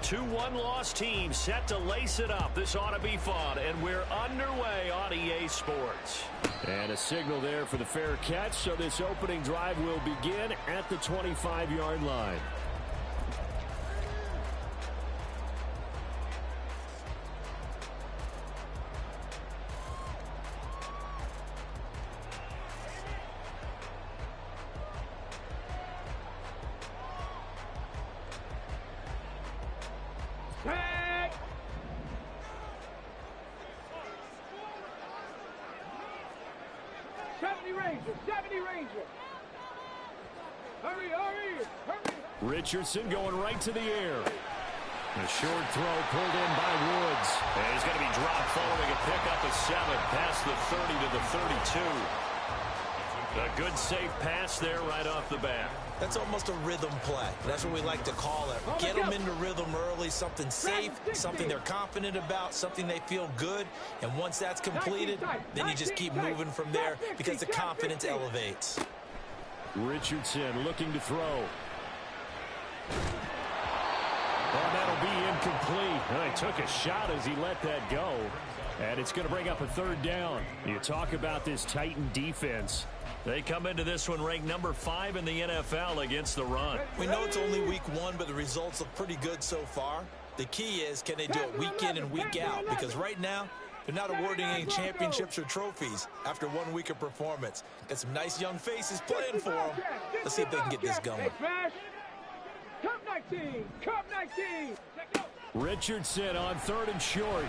Two one-loss teams set to lace it up. This ought to be fun, and we're underway on EA Sports. And a signal there for the fair catch, so this opening drive will begin at the 25-yard line. Richardson going right to the air. A short throw pulled in by Woods. And he's going to be dropped following a pickup of 7 past the 30 to the 32. A good safe pass there right off the bat. That's almost a rhythm play. That's what we like to call it. Get them into rhythm early, something safe, something they're confident about, something they feel good. And once that's completed, then you just keep moving from there because the confidence elevates. Richardson looking to throw. Oh, that'll be incomplete. Well, he took a shot as he let that go. And it's going to bring up a third down. You talk about this Titan defense. They come into this one ranked number 5 in the NFL against the run. We know it's only week 1, but the results look pretty good so far. The key is, can they do it week in and week out? Because right now, they're not awarding any championships or trophies after 1 week of performance. Got some nice young faces playing for them. Let's see if they can get this going. Cup 19! Cup 19! Richardson on 3rd and short.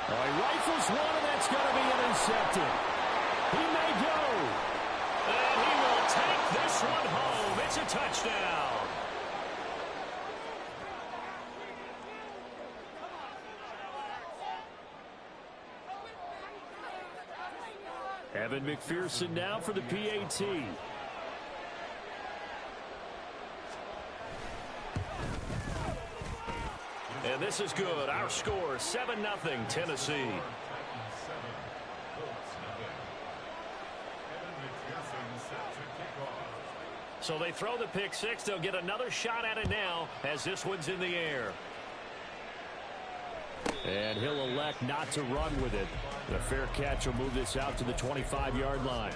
He rifles one, and that's going to be intercepted. He may go. And he will take this one home. It's a touchdown. Evan McPherson now for the PAT. And this is good. Our score, 7-0 Tennessee. So they throw the pick 6. They'll get another shot at it now as this one's in the air. And he'll elect not to run with it. The fair catch will move this out to the 25-yard line.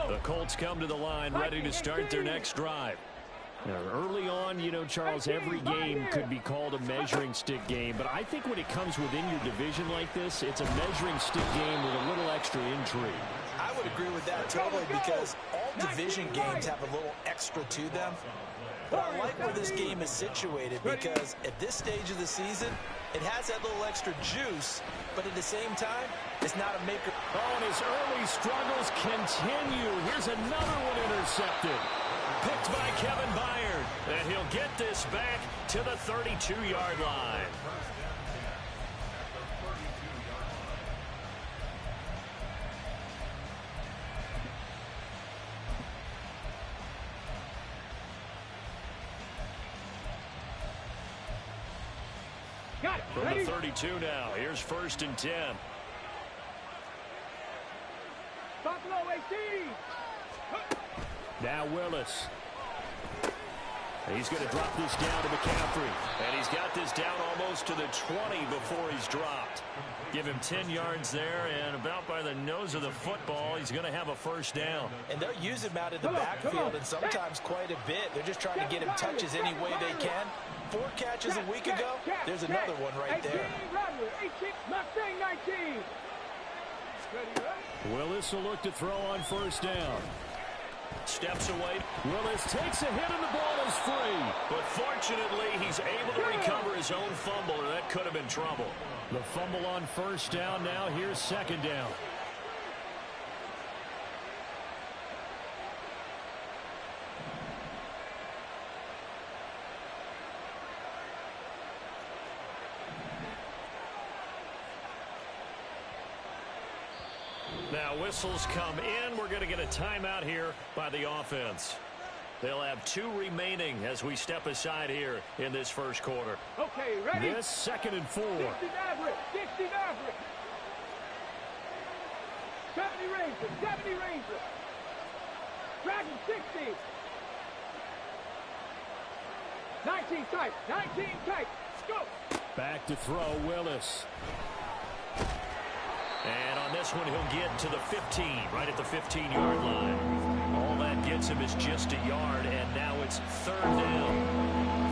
The Colts come to the line, ready to start their next drive. Now, early on, you know, Charles, every game could be called a measuring stick game, but I think when it comes within your division like this, it's a measuring stick game with a little extra intrigue. I would agree with that totally because all division games have a little extra to them. But I like where this game is situated because at this stage of the season, it has that little extra juice, but at the same time, it's not a maker. Oh, and his early struggles continue. Here's another one intercepted. Picked by Kevin Byard. And he'll get this back to the 32-yard line. From the 32 now, here's 1st and 10. Buffalo 18. Now Willis. He's going to drop this down to McCaffrey. And he's got this down almost to the 20 before he's dropped. Give him 10 yards there, and about by the nose of the football, he's going to have a 1st down. And they'll use him out in the backfield, and sometimes quite a bit. They're just trying to get him touches any way they can. 4 catches a week ago. There's another one right there. Willis will look to throw on 1st down. Steps away. Willis takes a hit and the ball is free. But fortunately, he's able to recover his own fumble, or that could have been trouble. The fumble on 1st down now. Here's 2nd down. Now whistles come in. We're going to get a timeout here by the offense. They'll have 2 remaining as we step aside here in this first quarter. Okay, ready? This 2nd and 4. 60 Maverick, 60 Maverick. 70 Ranger, 70 Ranger. Dragon 60. 19 tight, 19 tight. Go. Back to throw, Willis. And on this one, he'll get to the 15, right at the 15-yard line. All that gets him is just a yard, and now it's 3rd down.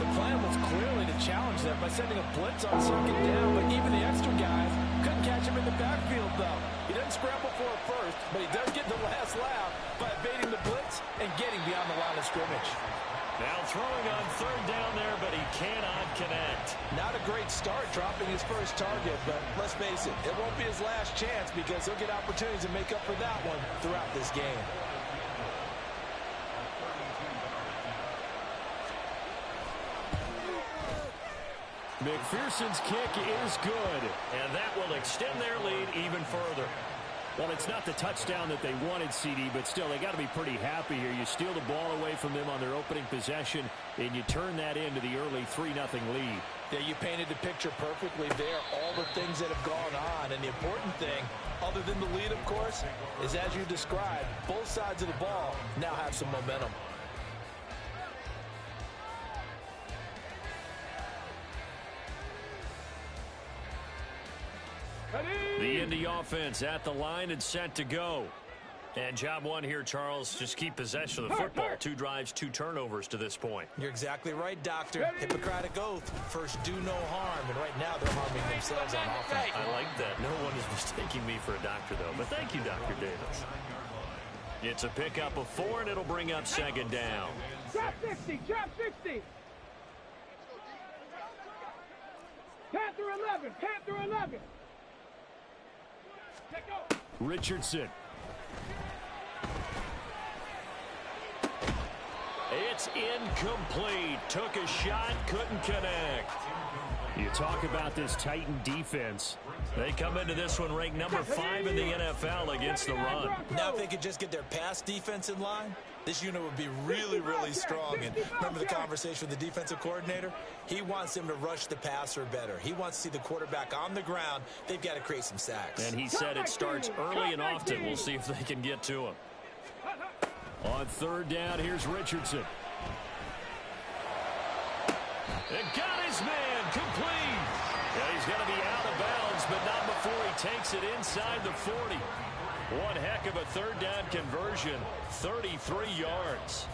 The plan was clearly to challenge them by sending a blitz on 2nd down, but even the extra guys couldn't catch him in the backfield, though. He doesn't scramble for it first, but he does get the last laugh by evading the blitz and getting beyond the line of scrimmage. Now throwing on 3rd down there, but he cannot connect. Not a great start dropping his first target, but let's face it, it won't be his last chance because he'll get opportunities to make up for that one throughout this game. McPherson's kick is good, and that will extend their lead even further. Well, it's not the touchdown that they wanted, CD, but still, they got to be pretty happy here. You steal the ball away from them on their opening possession, and you turn that into the early 3-0 lead. Yeah, you painted the picture perfectly there, all the things that have gone on, and the important thing, other than the lead, of course, is as you described, both sides of the ball now have some momentum. The Indy offense at the line and set to go. And job one here, Charles, just keep possession of the football. 2 drives, 2 turnovers to this point. You're exactly right, Doctor. Hippocratic oath. First, do no harm. And right now, they're harming themselves on offense. I like that. No one is mistaking me for a doctor, though. But thank you, Dr. Davis. It's a pickup of 4, and it'll bring up 2nd down. Trap 60, trap 60. Panther 11, Panther 11. Richardson. It's incomplete. Took a shot, couldn't connect. You talk about this Titan defense. They come into this one ranked number 5 in the NFL against the run. Now if they could just get their pass defense in line, this unit would be really, really strong. And remember the conversation with the defensive coordinator? He wants them to rush the passer better. He wants to see the quarterback on the ground. They've got to create some sacks. And he said it starts early and often. We'll see if they can get to him. On 3rd down, here's Richardson. And got his man complete. Yeah, he's going to be out of bounds, but not before he takes it inside the 40. One heck of a 3rd down conversion, 33 yards.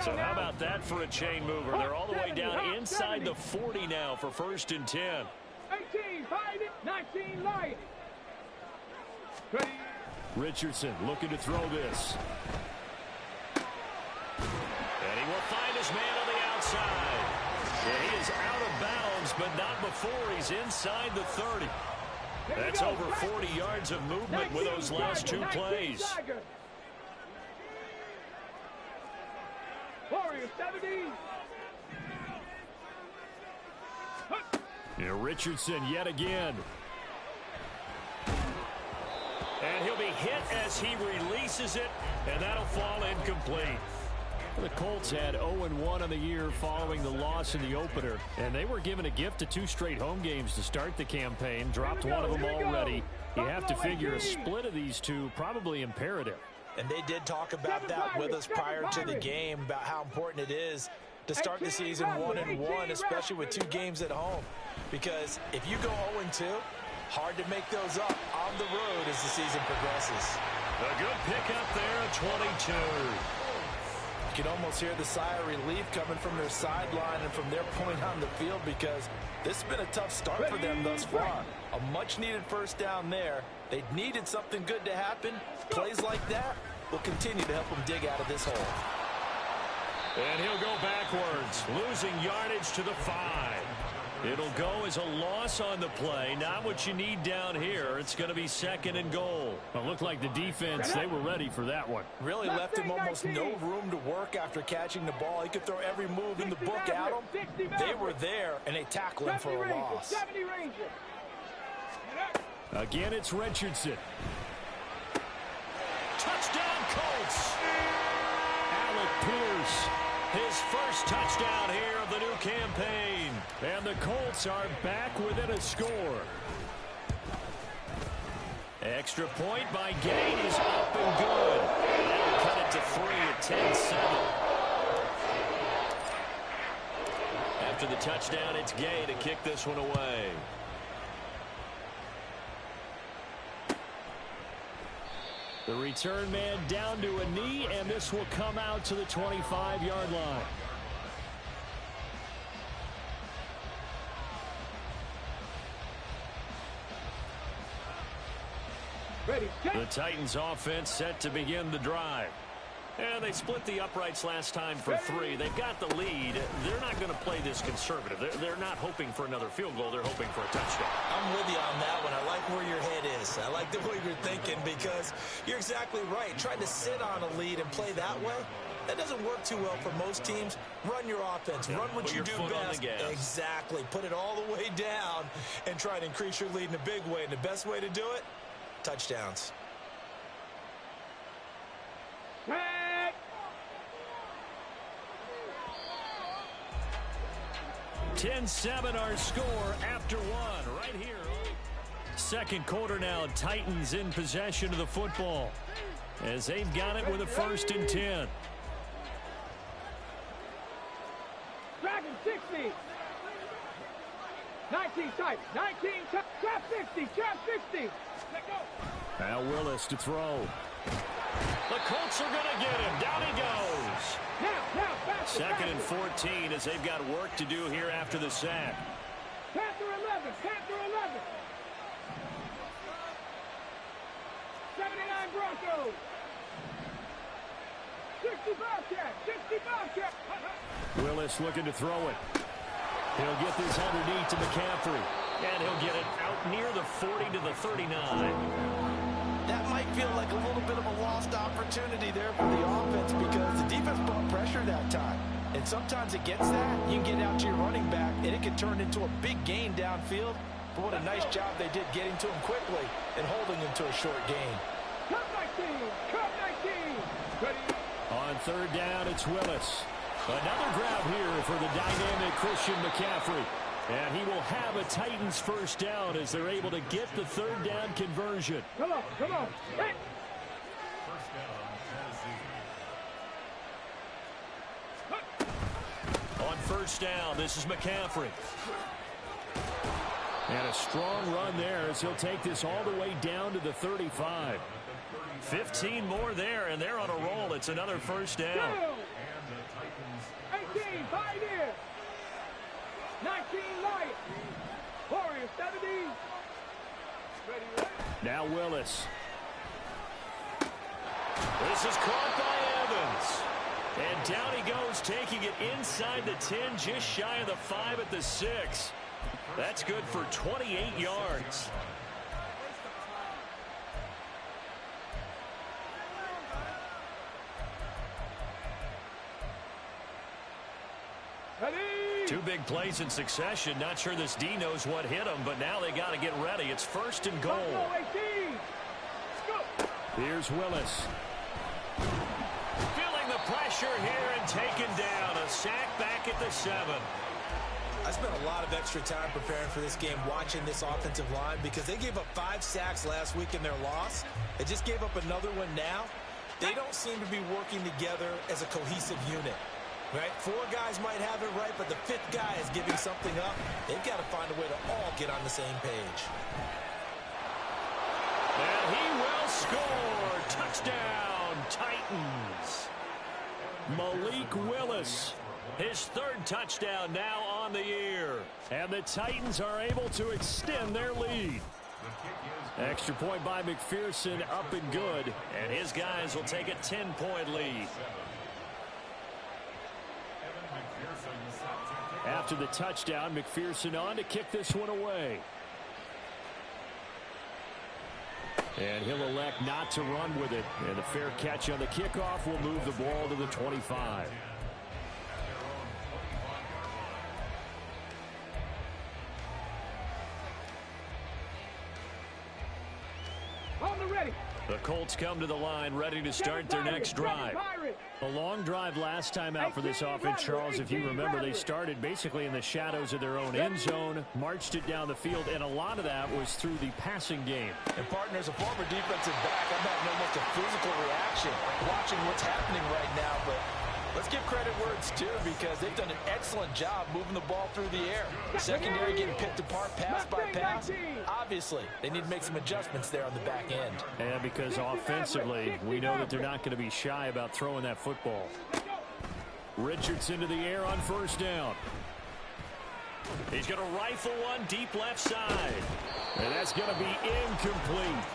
So how about that for a chain mover? They're all the way down inside the 40 now for 1st and 10. 18, hide it, 19, lie it. Richardson looking to throw this. And he will find his man on the outside. Yeah, he is out of bounds, but not before he's inside the 30. That's over 40 yards of movement with those last 2 plays. Warriors 17. Yeah, Richardson yet again. And he'll be hit as he releases it, and that'll fall incomplete. The Colts had 0-1 on the year following the loss in the opener, and they were given a gift of 2 straight home games to start the campaign. Dropped one of them already. You have to figure a split of these 2 probably imperative. And they did talk about that with us prior to the game, about how important it is to start the season 1-1, especially with 2 games at home. Because if you go 0-2, hard to make those up on the road as the season progresses. A good pickup there at 22. You can almost hear the sigh of relief coming from their sideline and from their point on the field because this has been a tough start for them thus far. A much-needed 1st down there. They needed something good to happen. Plays like that will continue to help them dig out of this hole. And he'll go backwards, losing yardage to the 5. It'll go as a loss on the play. Not what you need down here. It's going to be 2nd and goal. It looked like the defense, they were ready for that one. Really left him almost no room to work after catching the ball. He could throw every move in the book at him. They were there, and they tackled him for a loss. Again, it's Richardson. Touchdown, Colts. Pierce, his first touchdown here of the new campaign. And the Colts are back within a score. Extra point by Gay is up and good. That'll cut it to 3 at 10-7. After the touchdown, it's Gay to kick this one away. The return man down to a knee, and this will come out to the 25-yard line. Ready, The Titans offense set to begin the drive. And they split the uprights last time for 3. They've got the lead. They're not going to play this conservative. They're not hoping for another field goal. They're hoping for a touchdown. I'm with you on that one. I like where your head is. I like the way you're thinking because you're exactly right. Trying to sit on a lead and play that way, that doesn't work too well for most teams. Run your offense. Run what you do best. Exactly. Put it all the way down and try to increase your lead in a big way. And the best way to do it, touchdowns. 10-7 our score after 1 right here. Second quarter now, Titans in possession of the football as they've got it with a 1st and 10. Dragon 60. 19 tight. 19 tight. Trap 60. Trap 60. Let go. Now Willis to throw. The Colts are going to get him. Down he goes. Now, faster, 2nd and 14 as they've got work to do here after the sack. Panther 11. Panther 11. 79 Broncos. 60 Bobcat. 60 Bobcat. Willis looking to throw it. He'll get this underneath to McCaffrey. And he'll get it out near the 40 to the 39. That might feel like a little bit of a lost opportunity there for the offense because the defense brought pressure that time. And sometimes against that, you can get out to your running back, and it can turn into a big gain downfield. But what a nice job they did getting to him quickly and holding him to a short gain. Cut 19. Cut 19. Ready. On 3rd down, it's Willis. Another grab here for the dynamic Christian McCaffrey. And he will have a Titans 1st down as they're able to get the 3rd down conversion. Come on, come on. Hey. On 1st down, this is McCaffrey. And a strong run there as he'll take this all the way down to the 35. 15 more there, and they're on a roll. It's another 1st down. 18, 5 years. 19 Lions. Warriors 70. Ready. Now Willis. This is caught by Evans. And down he goes, taking it inside the 10, just shy of the 5 at the 6. That's good for 28 yards. Ready. 2 big plays in succession. Not sure this D knows what hit him, but now they got to get ready. It's 1st and goal. Here's Willis. Feeling the pressure here and taken down. A sack back at the 7. I spent a lot of extra time preparing for this game, watching this offensive line, because they gave up 5 sacks last week in their loss. They just gave up another one now. They don't seem to be working together as a cohesive unit. Right? 4 guys might have it right, but the 5th guy is giving something up. They've got to find a way to all get on the same page. And he will score. Touchdown, Titans. Malik Willis. His 3rd touchdown now on the year. And the Titans are able to extend their lead. Extra point by McPherson, up and good. And his guys will take a 10-point lead. After the touchdown, McPherson on to kick this one away. And he'll elect not to run with it. And a fair catch on the kickoff will move the ball to the 25. On the ready. ready. The Colts come to the line, ready to start their next drive. A long drive last time out for this offense, Charles. If you remember, they started basically in the shadows of their own end zone, marched it down the field, and a lot of that was through the passing game. And partners, a former defensive back, I'm having almost a physical reaction watching what's happening right now, but let's give credit where it's due because they've done an excellent job moving the ball through the air. Secondary getting picked apart pass by pass. Obviously, they need to make some adjustments there on the back end. And because offensively, we know that they're not going to be shy about throwing that football. Richardson to the air on first down. He's going to rifle one deep left side. And that's going to be incomplete.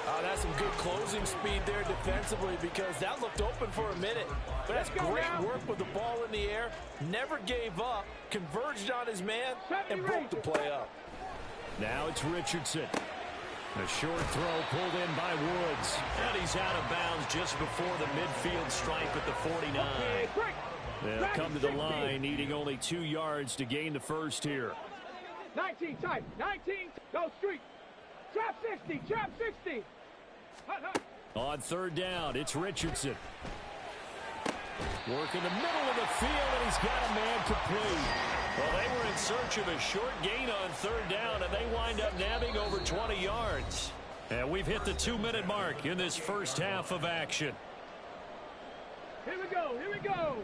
Oh, that's some good closing speed there defensively because that looked open for a minute. But that's great work with the ball in the air. Never gave up, converged on his man, and broke the play up. Now it's Richardson. The short throw pulled in by Woods. And he's out of bounds just before the midfield stripe at the 49. They'll come to the line, needing only 2 yards to gain the first here. 19 tight, 19, go street. Trap 60, trap 60. On third down, it's Richardson. Work in the middle of the field, and he's got a man complete. Well, they were in search of a short gain on third down, and they wind up nabbing over 20 yards. And we've hit the 2-minute mark in this first half of action. Here we go, here we go.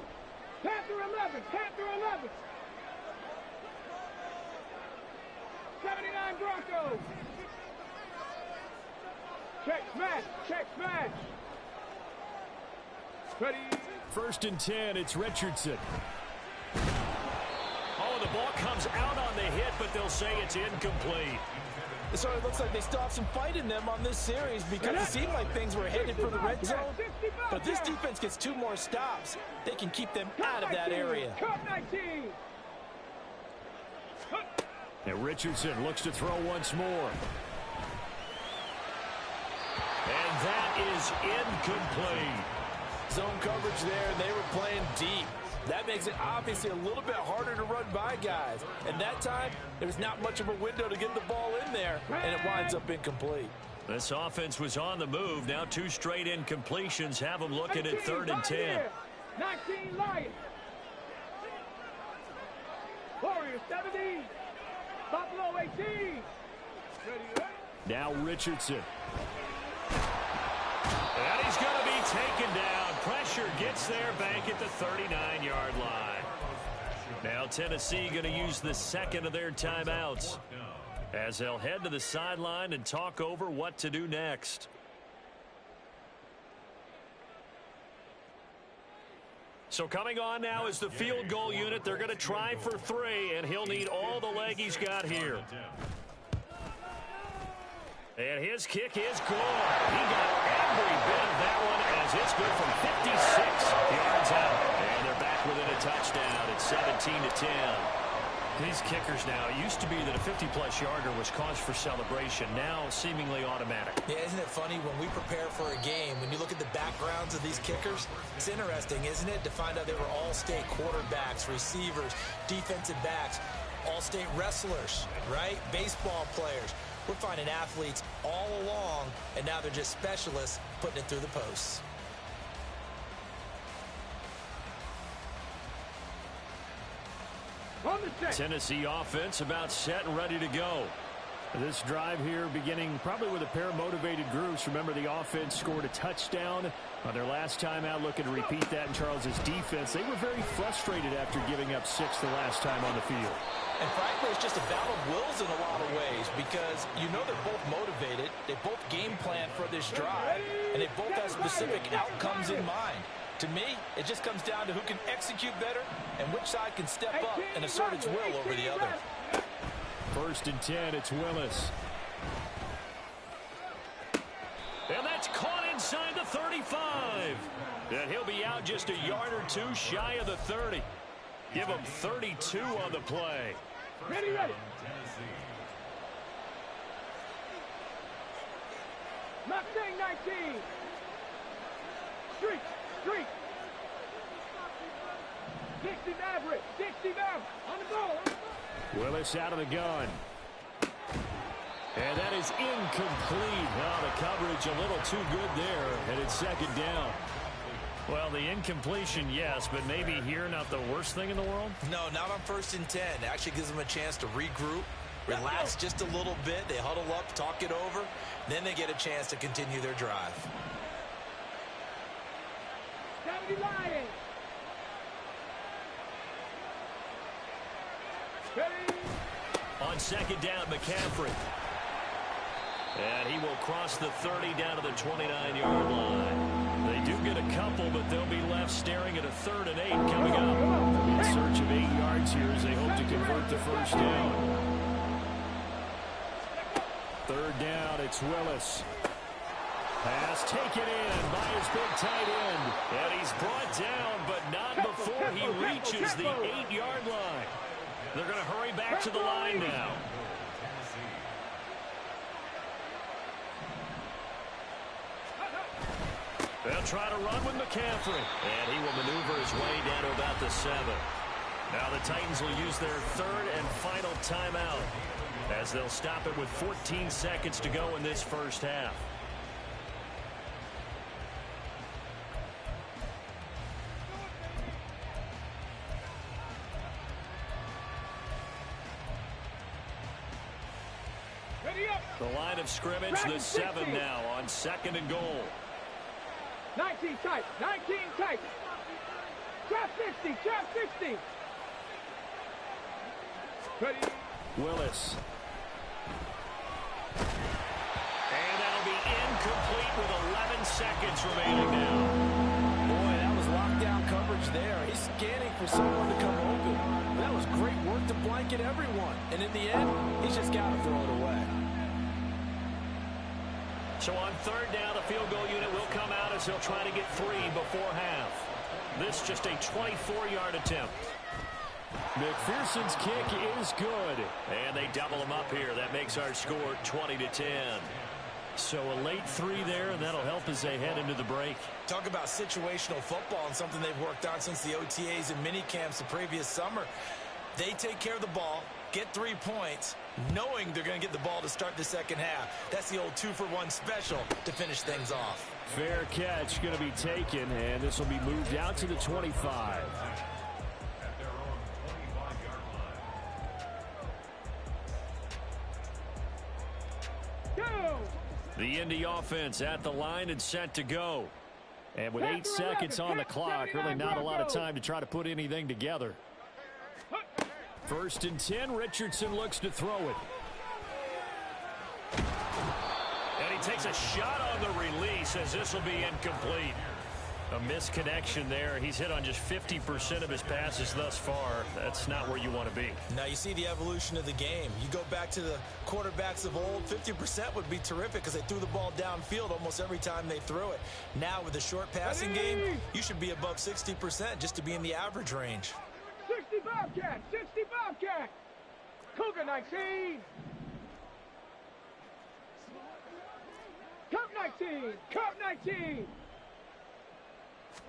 Panther 11, Panther 11. 79 Broncos. Check smash, check smash. Ready. First and 10, it's Richardson. Oh, the ball comes out on the hit, but they'll say it's incomplete. So it looks like they still have some fight in them on this series because it seemed like things were headed for the red zone. But this defense gets 2 more stops. They can keep them out of that area. Cut 19. And Richardson looks to throw once more. And that is incomplete. Zone coverage there, and they were playing deep. That makes it obviously a little bit harder to run by guys. And that time, there was not much of a window to get the ball in there, and it winds up incomplete. This offense was on the move. Now 2 straight incompletions have them looking at 3rd and 10. 19 Lions. Warriors 70. Buffalo 18. Ready. Now Richardson. And he's going to be taken down. Pressure gets there back at the 39-yard line. Now Tennessee going to use the second of their timeouts as they'll head to the sideline and talk over what to do next. So coming on now is the field goal unit. They're going to try for 3, and he'll need all the leg he's got here. And his kick is good. He got every bit of that one as it's good from 56 yards out. And they're back within a touchdown. It's 17-10. These kickers now, it used to be that a 50-plus yarder was cause for celebration. Now seemingly automatic. Yeah, isn't it funny when we prepare for a game, when you look at the backgrounds of these kickers, it's interesting, isn't it, to find out they were all-state quarterbacks, receivers, defensive backs, all-state wrestlers, right? Baseball players. We're finding athletes all along, and now they're just specialists putting it through the posts. Tennessee offense about set and ready to go. This drive here beginning probably with a pair of motivated groups. Remember, the offense scored a touchdown on their last time out. Looking to repeat that in Charles's defense. They were very frustrated after giving up 6 the last time on the field. And frankly, it's just a battle of wills in a lot of ways because you know they're both motivated. They both game plan for this drive, and they both have specific outcomes in mind. To me, it just comes down to who can execute better and which side can step up and assert its will over the other. First and 10, it's Willis. And that's caught inside the 35. And he'll be out just a yard or 2 shy of the 30. Give him 32 on the play. Ready, ready. Mustang 19. Street. 60 Maverick. 60 Maverick. On the goal. Willis out of the gun. And that is incomplete. Oh, the coverage a little too good there, and it's second down. Well, the incompletion, yes, but maybe here not the worst thing in the world? No, not on 1st and 10. It actually gives them a chance to regroup, relax just a little bit. They huddle up, talk it over. Then they get a chance to continue their drive. On second down, McCaffrey. And he will cross the 30 down to the 29-yard line. They do get a couple, but they'll be left staring at a 3rd and 8 coming up. In search of 8 yards here as they hope to convert the first down. 3rd down, it's Willis. Pass taken in by his big tight end. And he's brought down, but not before he reaches the 8-yard line. They're going to hurry back to the line now. They'll try to run with McCaffrey. And he will maneuver his way down to about the 7. Now the Titans will use their 3rd and final timeout as they'll stop it with 14 seconds to go in this first half. The line of scrimmage, the 7 now on 2nd and goal. 19 tight, 19 tight. Trap 60, trap 60. Ready. Willis. And that'll be incomplete with 11 seconds remaining now. Boy, that was lockdown coverage there. He's scanning for someone to come open. That was great work to blanket everyone. And in the end, he's just got to throw it away. So on 3rd down, the field goal unit will come out as they'll try to get 3 before half. This just a 24-yard attempt. McPherson's kick is good. And they double him up here. That makes our score 20-10. So a late 3 there, and that'll help as they head into the break. Talk about situational football and something they've worked on since the OTAs and mini camps the previous summer. They take care of the ball, get 3 points, knowing they're going to get the ball to start the second half. That's the old 2-for-1 special to finish things off. Fair catch going to be taken, and this will be moved out to the 25. Go! The Indy offense at the line and set to go. And with 8 seconds on the clock, really not a lot of time to try to put anything together. 1st and 10, Richardson looks to throw it. And he takes a shot on the release as this will be incomplete. A misconnection there. He's hit on just 50% of his passes thus far. That's not where you want to be. Now you see the evolution of the game. You go back to the quarterbacks of old, 50% would be terrific because they threw the ball downfield almost every time they threw it. Now with the short passing game, you should be above 60% just to be in the average range. 60 Bobcat, 60 Bobcat. Cougar 19. Cup 19, Cup 19.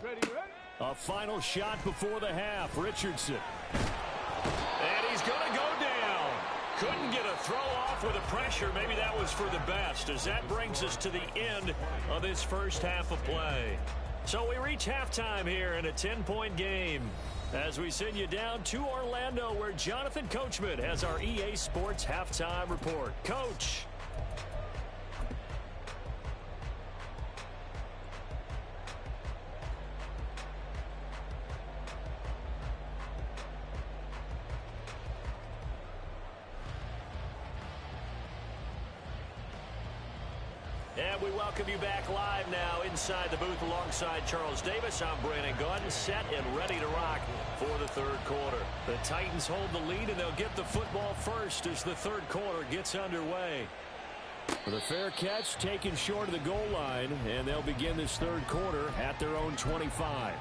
Ready, ready. A final shot before the half. Richardson. And he's going to go down. Couldn't get a throw off with the pressure. Maybe that was for the best, as that brings us to the end of this first half of play. So we reach halftime here in a 10-point game as we send you down to Orlando, where Jonathan Coachman has our EA Sports halftime report. Coach. And we welcome you back live now inside the booth alongside Charles Davis. I'm Brandon Gaudin, set and ready to rock for the 3rd quarter. The Titans hold the lead, and they'll get the football first as the 3rd quarter gets underway. The fair catch taken short of the goal line, and they'll begin this 3rd quarter at their own 25.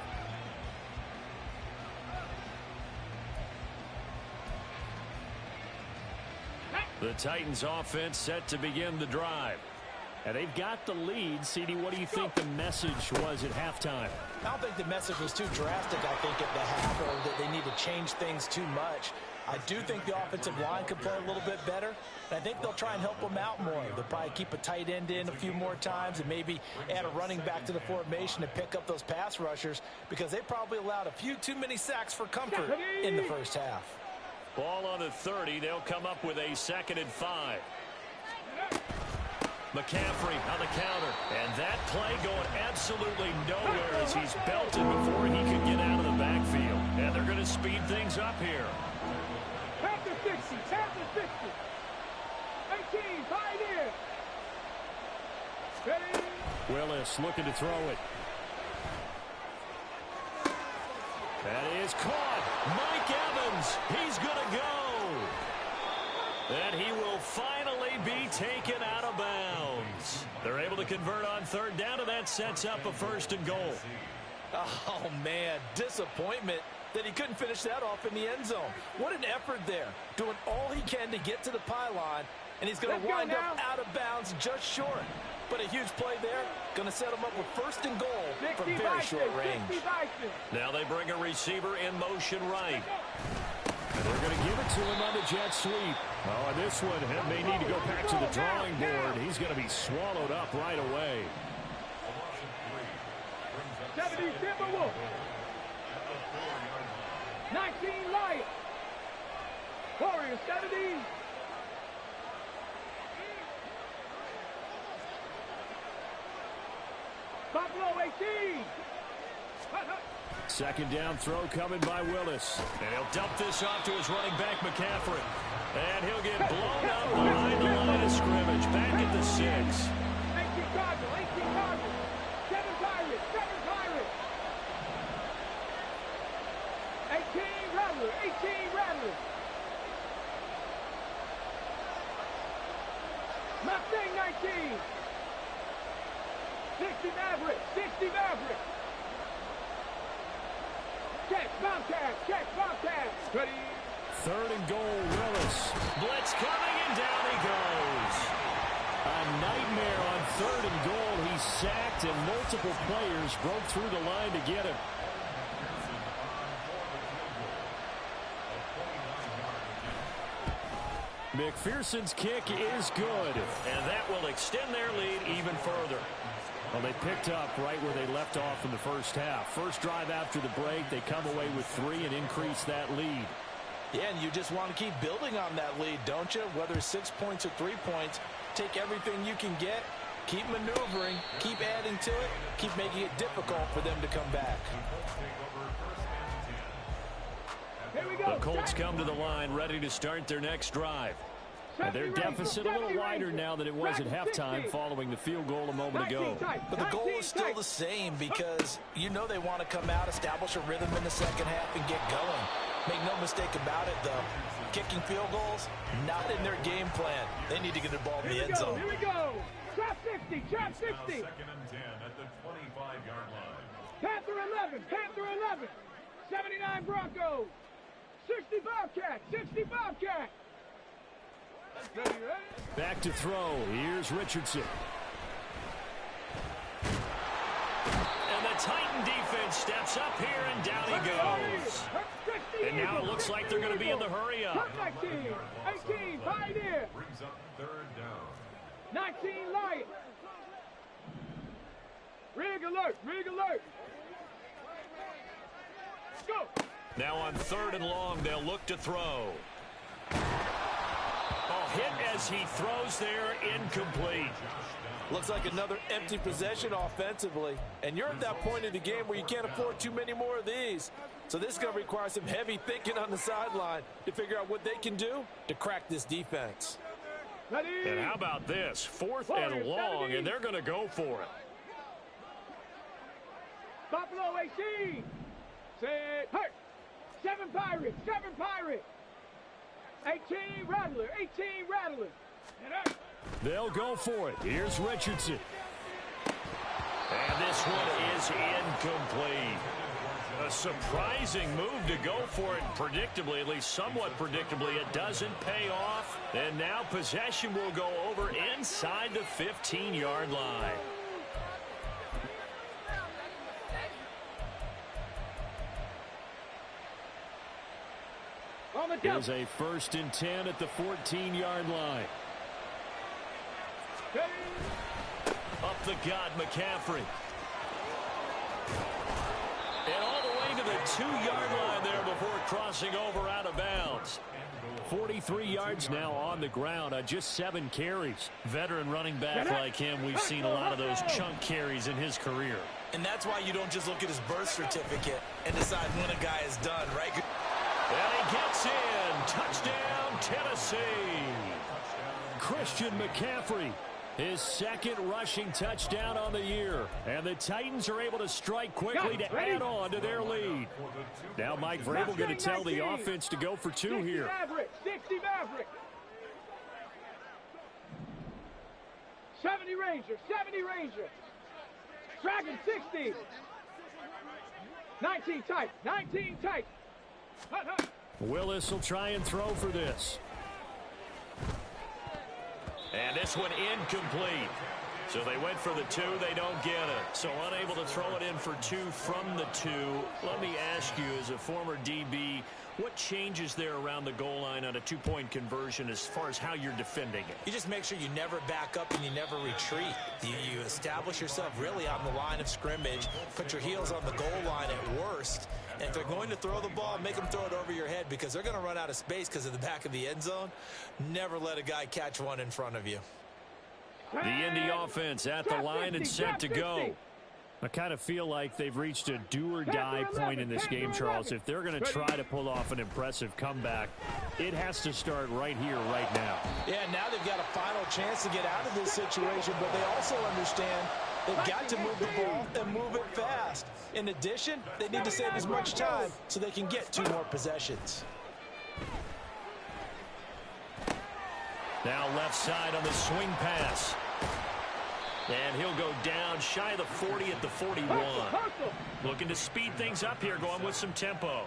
The Titans offense set to begin the drive. And they've got the lead. CD, what do you think the message was at halftime? I don't think the message was too drastic, I think, at the half, or that they need to change things too much. I do think the offensive line could play a little bit better. And I think they'll try and help them out more. They'll probably keep a tight end in a few more times and maybe add a running back to the formation to pick up those pass rushers because they probably allowed a few too many sacks for comfort in the first half. Ball on the 30. They'll come up with a 2nd and 5. McCaffrey on the counter. And that play going absolutely nowhere as he's belted before he could get out of the backfield. And they're going to speed things up here. Tap the 60, tap the 60. 18, pioneer. Ready? Willis looking to throw it. That is caught. Mike Evans, he's going to go. And he will finally be taken out of bounds. They're able to convert on 3rd down, and that sets up a 1st and goal. Oh, man, disappointment that he couldn't finish that off in the end zone. What an effort there, doing all he can to get to the pylon, and he's going to wind up out of bounds just short. But a huge play there, going to set him up with 1st and goal from very short range. Now they bring a receiver in motion right. And they're going to give it to him on the jet sweep. Oh, and this one may need to go back to the drawing board. He's going to be swallowed up right away. 70 Timberwolf. 19 Lions. Warriors 70. Buffalo 18. 2nd down throw coming by Willis. And he'll dump this off to his running back, McCaffrey. And he'll get blown up behind the line of scrimmage. Back at the 6. 18 Cardinals, 18 Cardinals. 7 Pirates, 7 Pirates. 18 Rattler, 18 Rattler. Mustang 19. 60 Maverick, 60 Maverick. Check, Bobcat, check, Bobcat. Ready. 3rd and goal, Willis. Blitz coming, and down he goes. A nightmare on 3rd and goal. He's sacked, and multiple players broke through the line to get him. McPherson's kick is good, and that will extend their lead even further. Well, they picked up right where they left off in the first half. First drive after the break, they come away with 3 and increase that lead. Yeah, and you just want to keep building on that lead, don't you? Whether it's 6 points or 3 points, take everything you can get, keep maneuvering, keep adding to it, keep making it difficult for them to come back. Here we go. The Colts come to the line, ready to start their next drive. And their deficit a little wider now than it was at halftime following the field goal a moment ago. But the goal is still the same because you know they want to come out, establish a rhythm in the second half, and get going. Make no mistake about it, though. Kicking field goals, not in their game plan. They need to get the ball in the end zone. Here we go. Trap 60, trap 60. 2nd and 10 at the 25-yard line. Panther 11, Panther 11. 79 Broncos. 60 Bobcats, 60 Bobcats. Ready, ready? Back to throw. Here's Richardson. And the Titan defense steps up here, and down he goes. And now it looks like they're going to be in the hurry up. 18, Pioneer. Brings up 3rd down. 19 Lions. Rig alert, rig alert. Go. Now on 3rd and long, they'll look to throw. Hit as he throws there, incomplete. Looks like another empty possession offensively. And you're at that point in the game where you can't afford too many more of these. So this is going to require some heavy thinking on the sideline to figure out what they can do to crack this defense. Ready. And how about this? 4th and long, and they're going to go for it. Buffalo 18. Set. Hurt. 7 Pirates, 7 Pirates. 18 Rattler, 18 Rattler. They'll go for it. Here's Richardson. And this one is incomplete. A surprising move to go for it predictably, at least somewhat predictably. It doesn't pay off. And now possession will go over inside the 15-yard line. On the Here's a 1st and 10 at the 14-yard line. Up the gut, McCaffrey. And all the way to the 2-yard line there before crossing over out of bounds. 43 yards now on the ground on just 7 carries. Veteran running back like him, we've seen a lot of those chunk carries in his career. And that's why you don't just look at his birth certificate and decide when a guy is done, right? And he gets in. Touchdown, Tennessee. Christian McCaffrey, his 2nd rushing touchdown on the year. And the Titans are able to strike quickly to add on to their lead. Now Mike Vrabel going to tell the offense to go for 2 here. 60 Maverick. 70 Ranger. 70 Ranger. Dragon 60. 19 tight. 19 tight. Willis will try and throw for this. And this one incomplete. So they went for the 2. They don't get it. So unable to throw it in for 2 from the 2. Let me ask you, as a former DB, what changes there around the goal line on a 2-point conversion as far as how you're defending it? You just make sure you never back up and you never retreat. You establish yourself really on the line of scrimmage, put your heels on the goal line at worst, and if they're going to throw the ball, make them throw it over your head because they're going to run out of space because of the back of the end zone. Never let a guy catch one in front of you. The Indy offense at the line and set to go. I kind of feel like they've reached a do-or-die point in this game, Charles. If they're going to try to pull off an impressive comeback, it has to start right here, right now. Yeah, now they've got a final chance to get out of this situation, but they also understand they've got to move the ball and move it fast. In addition, they need to save as much time so they can get 2 more possessions. Now left side on the swing pass. And he'll go down shy of the 40 at the 41. Looking to speed things up here, going with some tempo.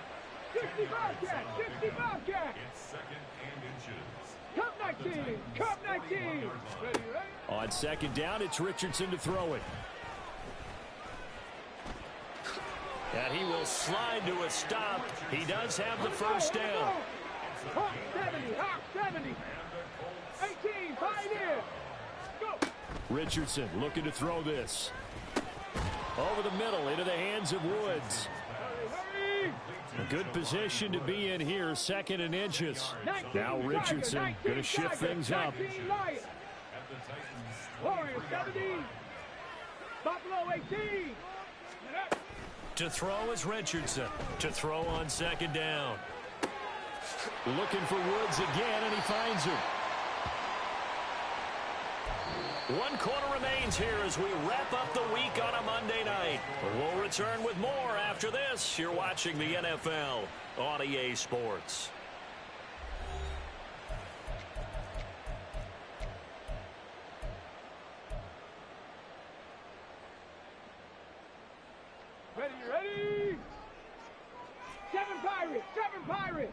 60 Bobcat, 60 Bobcat. It's 2nd and inches. Cup 19, Cup 19. Ready, ready? On 2nd down, it's Richardson to throw it. And he will slide to a stop. He does have the 1st down. Hawk 70, Hawk 70. 18, Pioneer. Go. Richardson looking to throw this. Over the middle into the hands of Woods. Hurry, hurry. A good position to be in here, 2nd and inches. 19 Now Richardson Tiger, going to shift Tiger, things up. 19 Lion. Warrior 70. Buffalo 18. To throw is Richardson. To throw on 2nd down. Looking for Woods again, and he finds him. 1 quarter remains here as we wrap up the week on a Monday night. We'll return with more after this. You're watching the NFL on EA Sports. Ready, ready. 7 Pirates, 7 Pirates.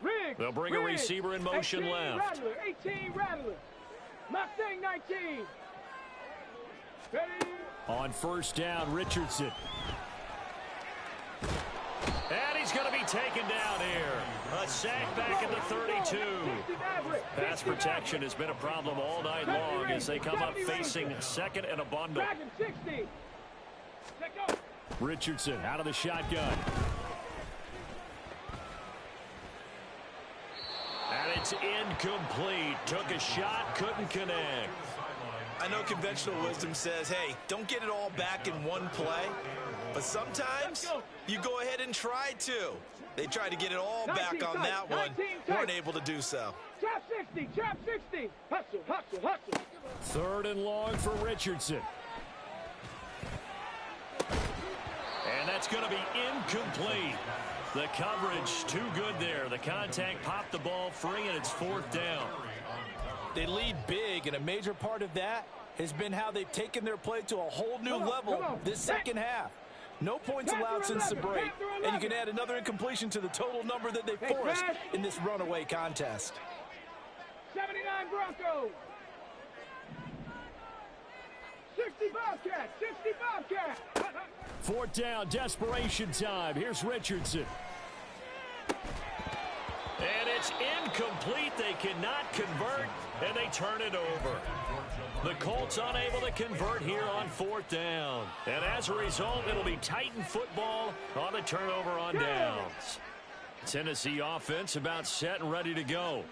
Riggs, They'll bring a receiver in motion 18 left. Rattler, 18 Rattler. Mustang 19. Ready. On 1st down, Richardson. And he's going to be taken down here. A sack back at the 32. Pass protection has been a problem all night long as they come up facing 2nd and a bundle. Dragon 60. Let go. Richardson out of the shotgun. And it's incomplete. Took a shot, couldn't connect. I know conventional wisdom says, hey, don't get it all back in one play. But sometimes you go ahead and try to. They tried to get it all back on that one. Weren't able to do so. Trap 60, trap 60. Hustle, hustle, hustle. 3rd and long for Richardson. And that's going to be incomplete. The coverage too good there. The contact popped the ball free, and it's 4th down. They lead big, and a major part of that has been how they've taken their play to a whole new level this 2nd half. No points allowed since the break, and you can add another incompletion to the total number that they forced in this runaway contest. 79 Broncos. 60 Bobcat, 60 Bobcat. 4th down, desperation time. Here's Richardson. And it's incomplete. They cannot convert, and they turn it over. The Colts unable to convert here on 4th down. And as a result, it'll be Titan football on the turnover on downs. Tennessee offense about set and ready to go.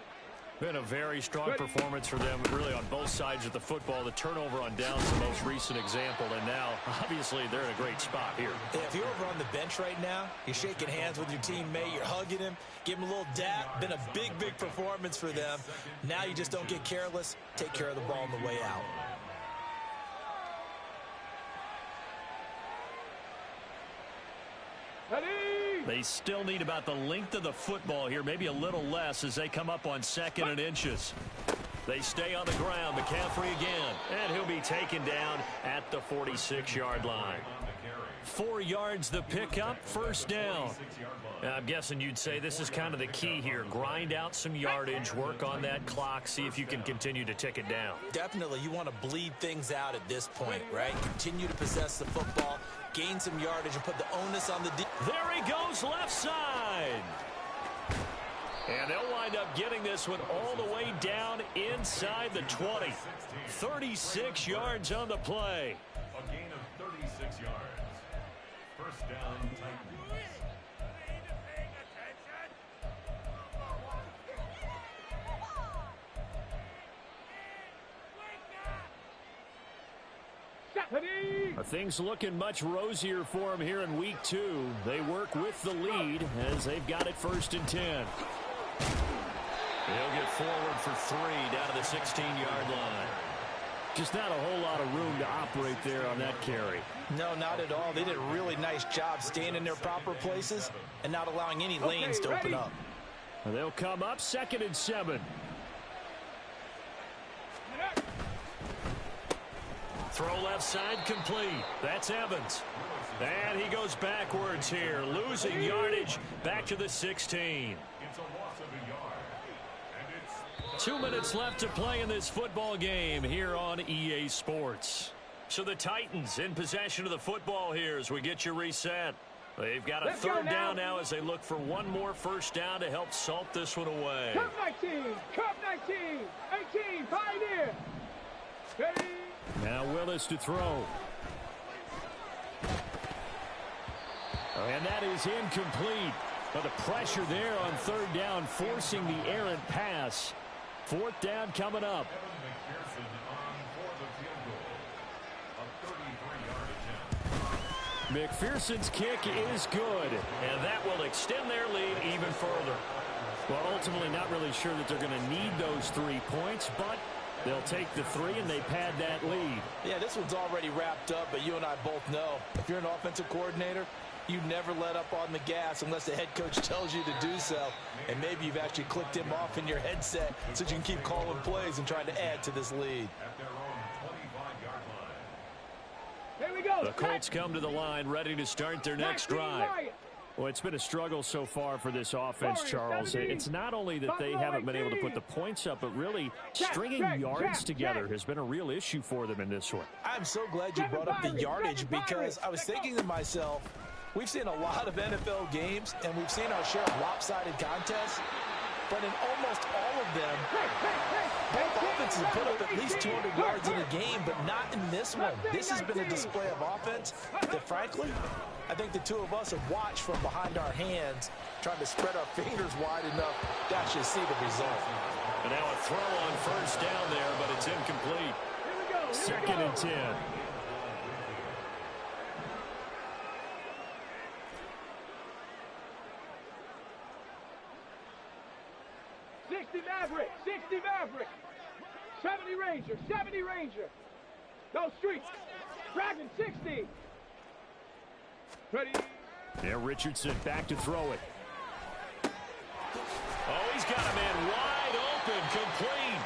Been a very strong performance for them, really, on both sides of the football. The turnover on downs, the most recent example, and now, obviously, they're in a great spot here. Yeah, if you're over on the bench right now, you're shaking hands with your teammate, you're hugging him, give him a little dap. Been a big, big performance for them. Now you just don't get careless. Take care of the ball on the way out. They still need about the length of the football here, maybe a little less as they come up on 2nd and inches. They stay on the ground. McCaffrey again, and he'll be taken down at the 46-yard line. 4 yards the pickup, 1st down. I'm guessing you'd say this is kind of the key here. Grind out some yardage, work on that clock, see if you can continue to tick it down. Definitely, you want to bleed things out at this point, right? Continue to possess the football, gain some yardage, and put the onus on the... There he goes, left side. And they'll wind up getting this one all the way down inside the 20. 36 yards on the play. A gain of 36 yards. 1st down, Titans. Things looking much rosier for him here in week 2. They work with the lead as they've got it 1st and 10. He'll get forward for 3 down to the 16-yard line. Just not a whole lot of room to operate there on that carry. No, not at all. They did a really nice job staying in their proper places and not allowing any lanes to open up. They'll come up 2nd and 7. Throw left side complete. That's Evans. And he goes backwards here, losing yardage back to the 16. It's a loss of a yard. And it's 2 minutes left to play in this football game here on EA Sports. So the Titans in possession of the football here as we get you reset. They've got a 3rd down now as they look for one more 1st down to help salt this one away. Cup 19, Cup 19, 18, Pioneer. Ready? Now Willis to throw. And that is incomplete. But the pressure there on 3rd down, forcing the errant pass. 4th down coming up. McPherson on for the field goal. A 33-yard attempt. McPherson's kick is good. And that will extend their lead even further. Well, ultimately not really sure that they're going to need those 3 points, but they'll take the 3 and they pad that lead. Yeah, this one's already wrapped up, but you and I both know if you're an offensive coordinator, you never let up on the gas unless the head coach tells you to do so. And maybe you've actually clicked him off in your headset so you can keep calling plays and trying to add to this lead. At their own 25-yard line. Here we go. The Colts come to the line ready to start their next drive. Well, it's been a struggle so far for this offense, Charles. It's not only that they haven't been able to put the points up, but really stringing yards together has been a real issue for them in this one. I'm so glad you brought up the yardage because I was thinking to myself, we've seen a lot of NFL games and we've seen our share of lopsided contests, but in almost all of them, both offenses have put up at least 200 yards in a game, but not in this one. This has been a display of offense that, frankly, I think the two of us have watched from behind our hands, trying to spread our fingers wide enough to actually see the result. And now a throw on 1st down there, but it's incomplete. 2nd and 10. 60 Maverick, 60 Maverick. 70 Ranger, 70 Ranger. Go street. Dragon 60. Ready? Now Richardson back to throw it. Oh, he's got a man wide open, complete.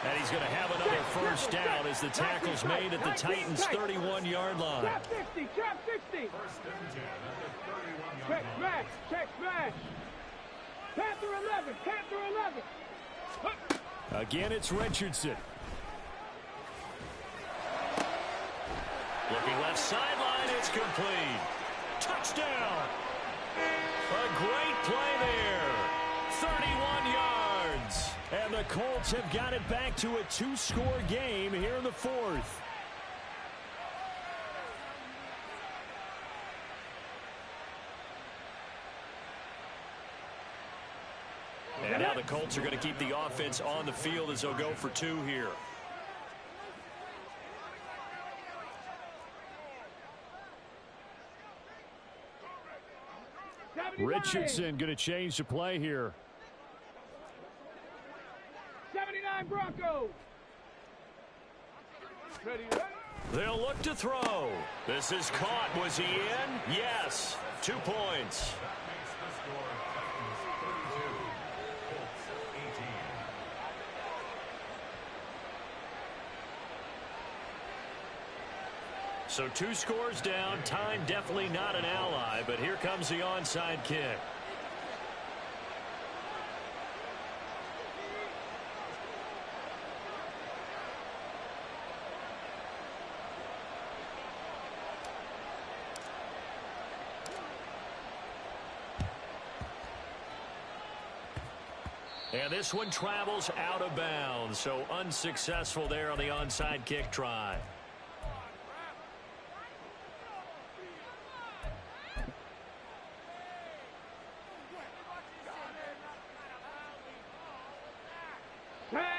And he's going to have another 1st down as the tackle's made at the Titans' 31-yard line. Trap 60, trap 60. Check smash, check smash. Panther 11, Panther 11. Again, it's Richardson. Looking left sideline, It's complete. Touchdown. A great play there. 31 yards. And the Colts have got it back to a 2-score game here in the fourth. And now the Colts are going to keep the offense on the field as they'll go for 2 here. Richardson going to change the play here. 79 Broncos. Ready. They'll look to throw. This is caught. Was he in? Yes. 2 points. So 2 scores down. Time definitely not an ally, but here comes the onside kick. And this one travels out of bounds, so unsuccessful there on the onside kick try.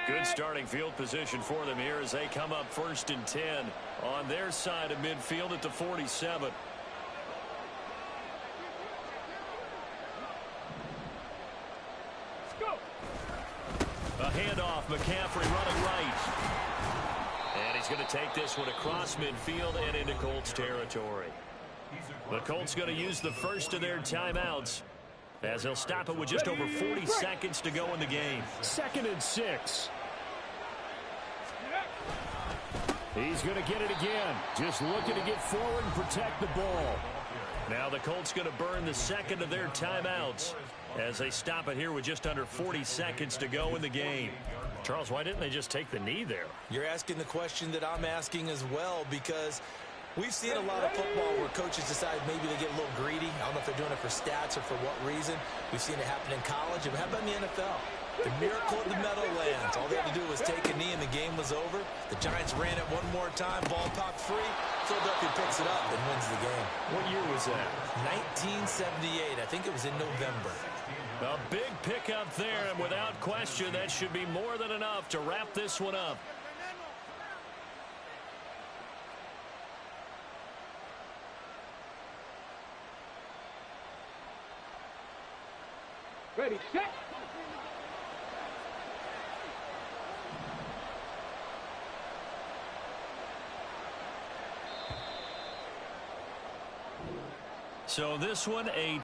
Good starting field position for them here as they come up 1st and 10 on their side of midfield at the 47. A handoff, McCaffrey running right. And he's going to take this one across midfield and into Colts territory. The Colts going to use the first of their timeouts as they'll stop it with just over 40 seconds to go in the game. 2nd and 6. He's going to get it again. Just looking to get forward and protect the ball. Now the Colts going to burn the 2nd of their timeouts as they stop it here with just under 40 seconds to go in the game. Charles, why didn't they just take the knee there? You're asking the question that I'm asking as well, because we've seen a lot of football where coaches decide maybe they get a little greedy. I don't know if they're doing it for stats or for what reason. We've seen it happen in college. And how about in the NFL? The miracle of the Meadowlands. All they had to do was take a knee and the game was over. The Giants ran it one more time. Ball popped free. Philadelphia picks it up and wins the game. What year was that? 1978. I think it was in November. A big pickup there, and without question, that should be more than enough to wrap this one up. Ready, set. So this one, a